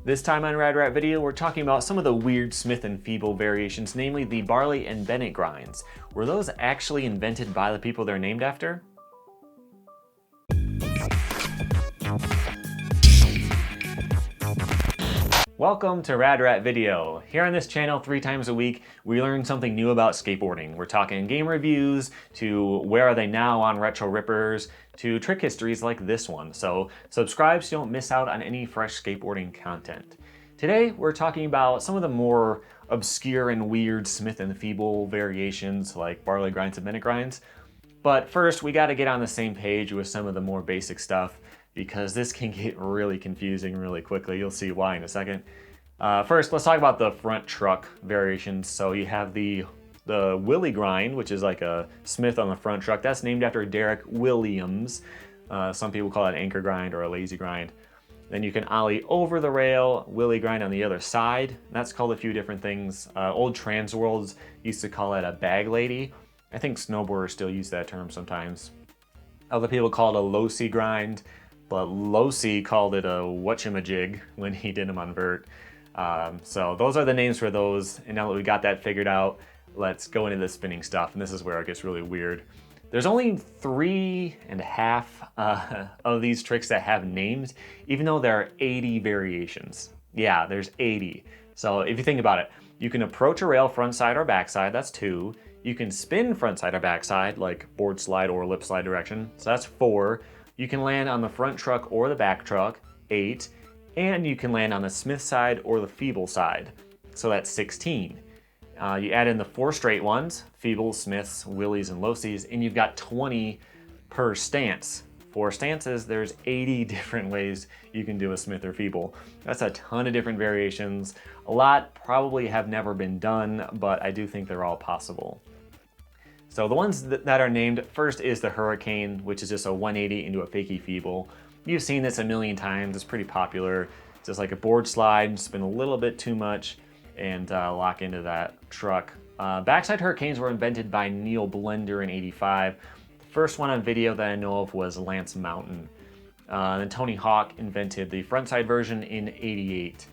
This time on Rad Rat Video, we're talking about some of the weird Smith and Feeble variations, namely the Barley and Bennett grinds. Were those actually invented by the people they're named after? Welcome to Rad Rat Video. Here on this channel, 3 times a week, we learn something new about skateboarding. We're talking game reviews, to where are they now on Retro Rippers, to trick histories like this one. So subscribe so you don't miss out on any fresh skateboarding content. Today, we're talking about some of the more obscure and weird Smith and Feeble variations like Barley grinds and Bennett grinds. But first, we gotta get on the same page with some of the more basic stuff, because this can get really confusing really quickly. You'll see why in a second. First, let's talk about the front truck variations. So you have the Willie grind, which is like a Smith on the front truck. That's named after Derek Williams. Some people call it an anchor grind or a lazy grind. Then you can ollie over the rail, Willie grind on the other side. That's called a few different things. Old Trans Worlds used to call it a bag lady. I think snowboarders still use that term sometimes. Other people call it a low-C grind, but Losi called it a whatchamajig when he did them on vert. So those are the names for those. And now that we got that figured out, let's go into the spinning stuff. And this is where it gets really weird. There's only 3.5 of these tricks that have names, even though there are 80 variations. Yeah, there's 80. So if you think about it, you can approach a rail frontside or backside, that's 2. You can spin frontside or backside, like board slide or lip slide direction, so that's 4. You can land on the front truck or the back truck, 8, and you can land on the Smith side or the Feeble side, so that's 16. You add in the 4 straight ones, Feebles, Smiths, Willies, and Losies, and you've got 20 per stance. 4 stances, there's 80 different ways you can do a Smith or Feeble. That's a ton of different variations. A lot probably have never been done, but I do think they're all possible. So the ones that are named, first is the Hurricane, which is just a 180 into a fakie Feeble. You've seen this a million times, it's pretty popular. It's just like a board slide, spin a little bit too much, and lock into that truck. Backside Hurricanes were invented by Neil Blender in '85. The first one on video that I know of was Lance Mountain. Then Tony Hawk invented the frontside version in '88.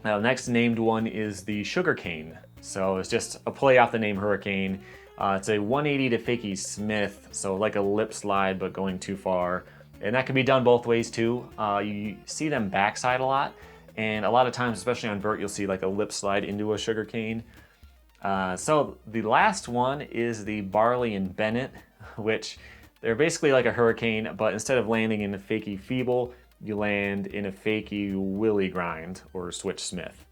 Now the next named one is the Sugarcane. So it's just a play off the name Hurricane. It's a 180 to fakie Smith, so like a lip slide but going too far. And that can be done both ways too. You see them backside a lot, and a lot of times, especially on vert, you'll see like a lip slide into a Sugarcane. So the last one is the Barley and Bennett, which they're basically like a Hurricane, but instead of landing in a fakie Feeble, you land in a fakie Willie grind or switch Smith.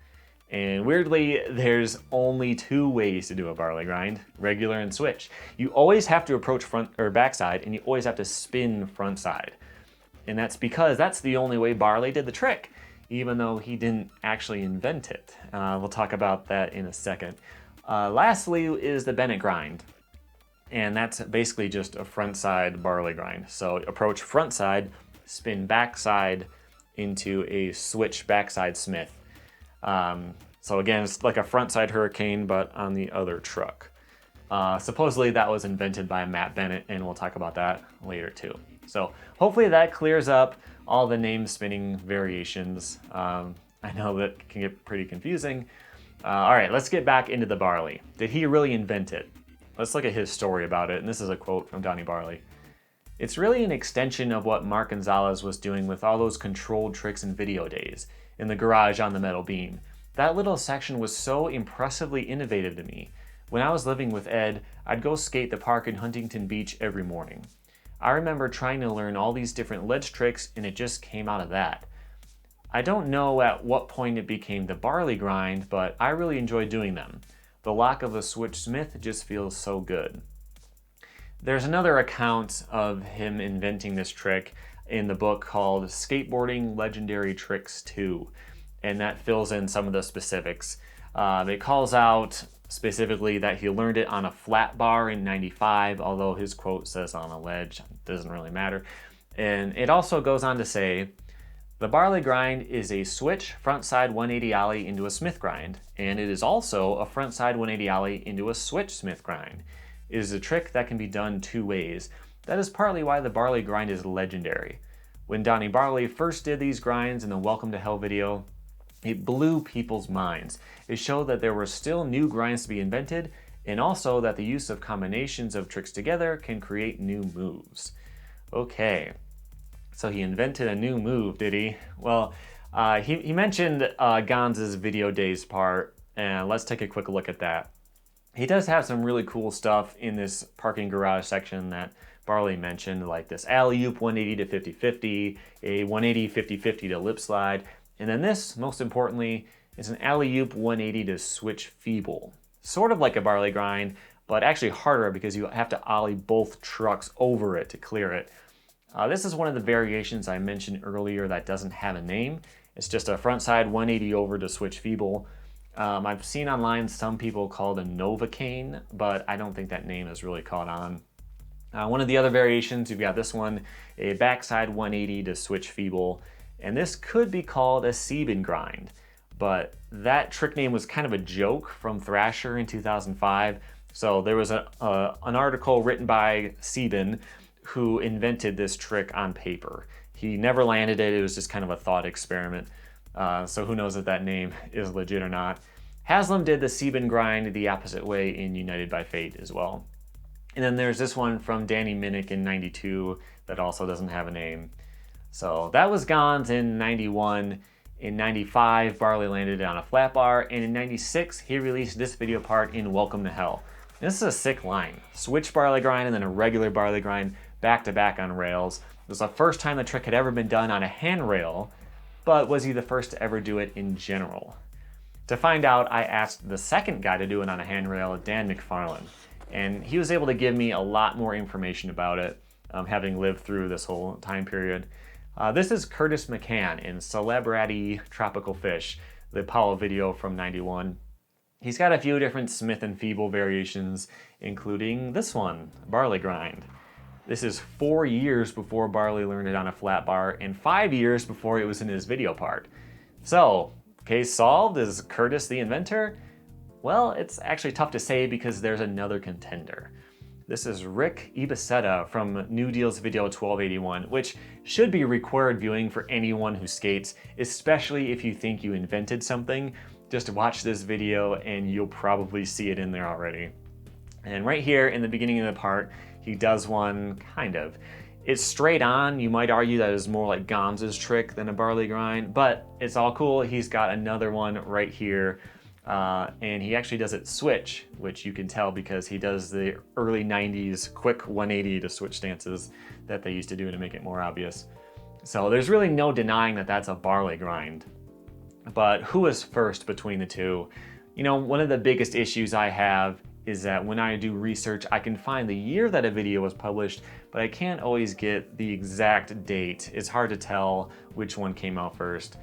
And weirdly, there's only 2 ways to do a Barley grind, regular and switch. You always have to approach front or backside, and you always have to spin front side. And that's because that's the only way Barley did the trick, even though he didn't actually invent it. We'll talk about that in a second. Lastly is the Bennett grind. And that's basically just a front side Barley grind. So approach front side, spin backside into a switch backside Smith. So again, it's like a frontside Hurricane, but on the other truck. Supposedly that was invented by Matt Bennett, and we'll talk about that later too. So hopefully that clears up all the name spinning variations. I know that can get pretty confusing. All right, let's get back into the Barley. Did he really invent it? Let's look at his story about it, and this is a quote from Donnie Barley. "It's really an extension of what Mark Gonzalez was doing with all those controlled tricks in video days, in the garage on the metal beam. That little section was so impressively innovative to me. When I was living with Ed, I'd go skate the park in Huntington Beach every morning. I remember trying to learn all these different ledge tricks, and it just came out of that. I don't know at what point it became the Barley grind, but I really enjoy doing them. The lock of the switch Smith just feels so good." There's another account of him inventing this trick in the book called Skateboarding Legendary Tricks 2, and that fills in some of the specifics. It calls out specifically that he learned it on a flat bar in '95, although his quote says on a ledge, it doesn't really matter. And it also goes on to say, "The Barley grind is a switch frontside 180 ollie into a Smith grind, and it is also a frontside 180 ollie into a switch Smith grind. It is a trick that can be done 2 ways. That is partly why the Barley grind is legendary. When Donnie Barley first did these grinds in the Welcome to Hell video, it blew people's minds. It showed that there were still new grinds to be invented, and also that the use of combinations of tricks together can create new moves. Okay, so he invented a new move, did he? Well, he mentioned Gonz's video days part, and let's take a quick look at that. He does have some really cool stuff in this parking garage section that Barley mentioned, like this alley-oop 180 to 50-50, a 180 50-50 to lip slide, and then this, most importantly, is an alley-oop 180 to switch feeble. Sort of like a Barley grind, but actually harder because you have to ollie both trucks over it to clear it. This is one of the variations I mentioned earlier that doesn't have a name. It's just a frontside 180 over to switch feeble. I've seen online some people call it a Novocaine, but I don't think that name is really caught on. One of the other variations, you've got this one, a backside 180 to switch feeble, and this could be called a Sebin grind, but that trick name was kind of a joke from Thrasher in 2005. So there was an article written by Sebin who invented this trick on paper. He never landed it, it was just kind of a thought experiment. So who knows if that name is legit or not. Haslam did the Sebin grind the opposite way in United by Fate as well. And then there's this one from Danny Minnick in 92 that also doesn't have a name. So that was Gonz in 91. In 95, Barley landed on a flat bar, and in 96, he released this video part in Welcome to Hell. This is a sick line. Switch Barley grind and then a regular Barley grind back to back on rails. It was the first time the trick had ever been done on a handrail, but was he the first to ever do it in general? To find out, I asked the second guy to do it on a handrail, Dan McFarlane, and he was able to give me a lot more information about it, having lived through this whole time period. This is Curtis McCann in Celebrity Tropical Fish, the Apollo video from 91. He's got a few different Smith and Feeble variations, including this one, Barley Grind. This is 4 years before Barley learned it on a flat bar and 5 years before it was in his video part. So, case solved, is Curtis the inventor? Well, it's actually tough to say because there's another contender. This is Rick Ibiceta from New Deal's video 1281, which should be required viewing for anyone who skates, especially if you think you invented something. Just watch this video and you'll probably see it in there already. And right here in the beginning of the part, he does one, kind of. It's straight on. You might argue that is more like Gonz's trick than a Barley grind, but it's all cool. He's got another one right here. And he actually does it switch, which you can tell because he does the early 90s quick 180 to switch stances that they used to do to make it more obvious. So there's really no denying that that's a Barley grind. But who is first between the two? You know, one of the biggest issues I have is that when I do research, I can find the year that a video was published, but I can't always get the exact date. It's hard to tell which one came out first.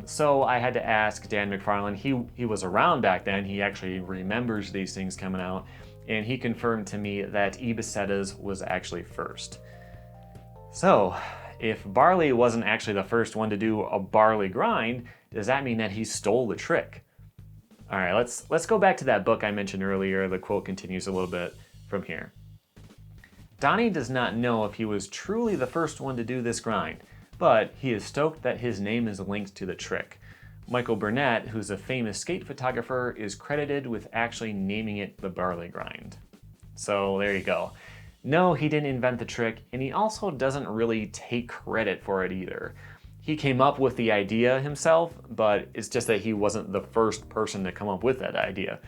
So I had to ask Dan McFarlane. He was around back then. He actually remembers these things coming out, and he confirmed to me that Ibiceta's was actually first. So if Barley wasn't actually the first one to do a Barley grind, does that mean that he stole the trick? All right, let's go back to that book I mentioned earlier. The quote continues a little bit from here. Donnie does not know if he was truly the first one to do this grind, but he is stoked that his name is linked to the trick. Michael Burnett, who's a famous skate photographer, is credited with actually naming it the Barley grind. So there you go. No, he didn't invent the trick, and he also doesn't really take credit for it either. He came up with the idea himself, but it's just that he wasn't the first person to come up with that idea.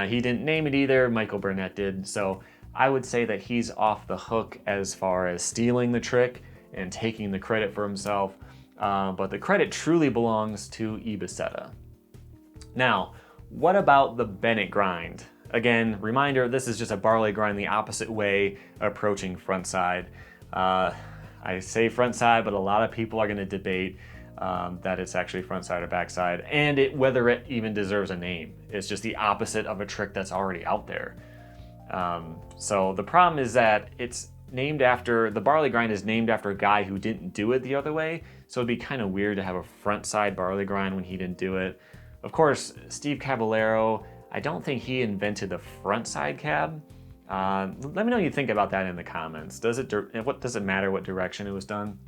He didn't name it either, Michael Burnett did, so I would say that he's off the hook as far as stealing the trick and taking the credit for himself, but the credit truly belongs to Ibiceta. Now, what about the Bennett grind? Again, reminder, this is just a Barley grind the opposite way, approaching frontside. I say front side, but a lot of people are going to debate that it's actually front side or backside, and whether it even deserves a name. It's just the opposite of a trick that's already out there. So the problem is that it's named after, the Barley grind is named after a guy who didn't do it the other way, so it'd be kind of weird to have a front side Barley grind when he didn't do it. Of course, Steve Caballero, I don't think he invented the front side cab. Let me know what you think about that in the comments. What does it matter what direction it was done?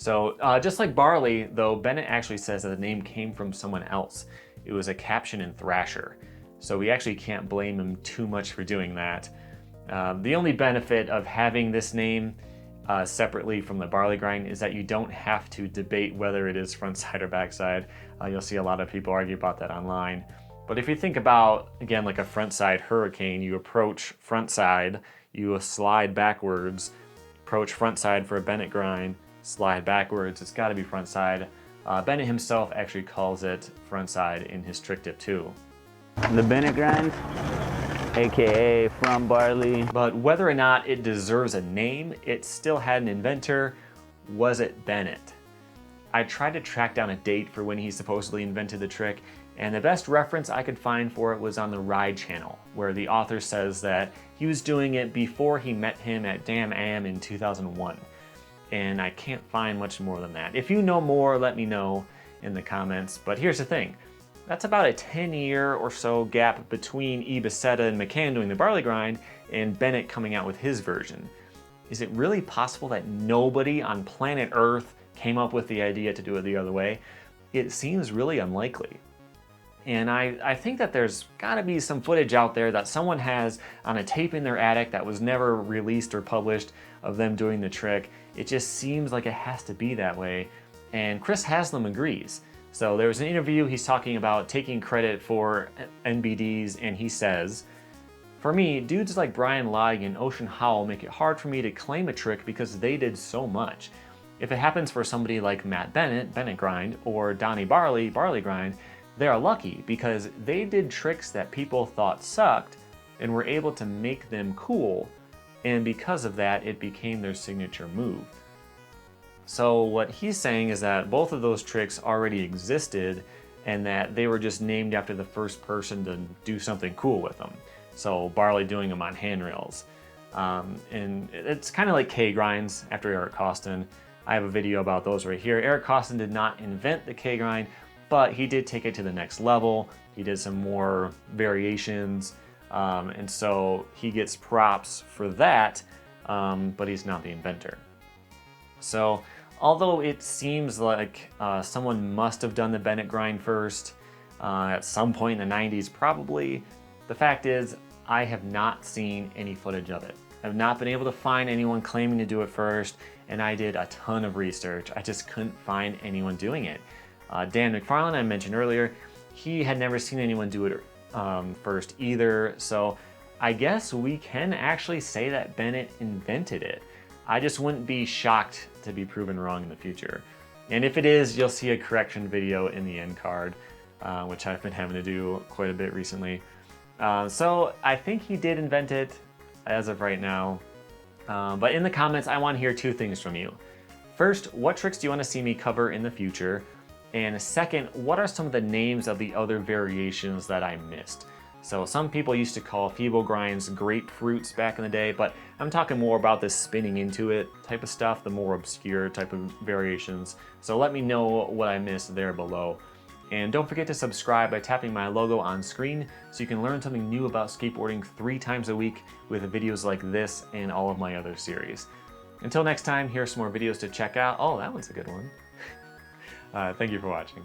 So just like Barley, though, Bennett actually says that the name came from someone else. It was a caption in Thrasher. So we actually can't blame him too much for doing that. The only benefit of having this name separately from the Barley Grind is that you don't have to debate whether it is front side or backside. You'll see a lot of people argue about that online. But if you think about, again, like a front side hurricane, you approach front side, you slide backwards, approach front side for a Bennett Grind, slide backwards, it's gotta be front side. Bennett himself actually calls it front side in his trick tip too. The Bennett Grind, aka from Barley. But whether or not it deserves a name, it still had an inventor. Was it Bennett? I tried to track down a date for when he supposedly invented the trick, and the best reference I could find for it was on the Ride channel, where the author says that he was doing it before he met him at Dam Am in 2001. And I can't find much more than that. If you know more, let me know in the comments. But here's the thing. That's about a 10-year or so gap between Ibiseta and McCann doing the Barley Grind and Bennett coming out with his version. Is it really possible that nobody on planet Earth came up with the idea to do it the other way? It seems really unlikely. And I think that there's gotta be some footage out there that someone has on a tape in their attic that was never released or published of them doing the trick. It just seems like it has to be that way. And Chris Haslam agrees. So there was an interview, he's talking about taking credit for NBDs, and he says, "For me, dudes like Brian Lodge and Ocean Howl make it hard for me to claim a trick because they did so much. If it happens for somebody like Matt Bennett, Bennett Grind, or Donnie Barley, Barley Grind, they are lucky because they did tricks that people thought sucked and were able to make them cool, and because of that, it became their signature move." So what he's saying is that both of those tricks already existed and that they were just named after the first person to do something cool with them. So Barley doing them on handrails. And it's kind of like K-grinds after Eric Costin. I have a video about those right here. Eric Costin did not invent the K-grind, but he did take it to the next level. He did some more variations, and so he gets props for that, but he's not the inventor. So although it seems like someone must have done the Bennett Grind first, at some point in the 90s probably, the fact is I have not seen any footage of it. I've not been able to find anyone claiming to do it first, and I did a ton of research. I just couldn't find anyone doing it. Dan McFarlane, I mentioned earlier, he had never seen anyone do it first either, so I guess we can actually say that Bennett invented it. I just wouldn't be shocked to be proven wrong in the future. And if it is, you'll see a correction video in the end card, which I've been having to do quite a bit recently. So I think he did invent it as of right now. But in the comments, I want to hear two things from you. First, what tricks do you want to see me cover in the future? And second, what are some of the names of the other variations that I missed? So some people used to call feeble grinds grapefruits back in the day, but I'm talking more about this spinning into it type of stuff, the more obscure type of variations. So let me know what I missed there below. And don't forget to subscribe by tapping my logo on screen so you can learn something new about skateboarding 3 times a week with videos like this and all of my other series. Until next time, here are some more videos to check out. Oh, that one's a good one. Thank you for watching.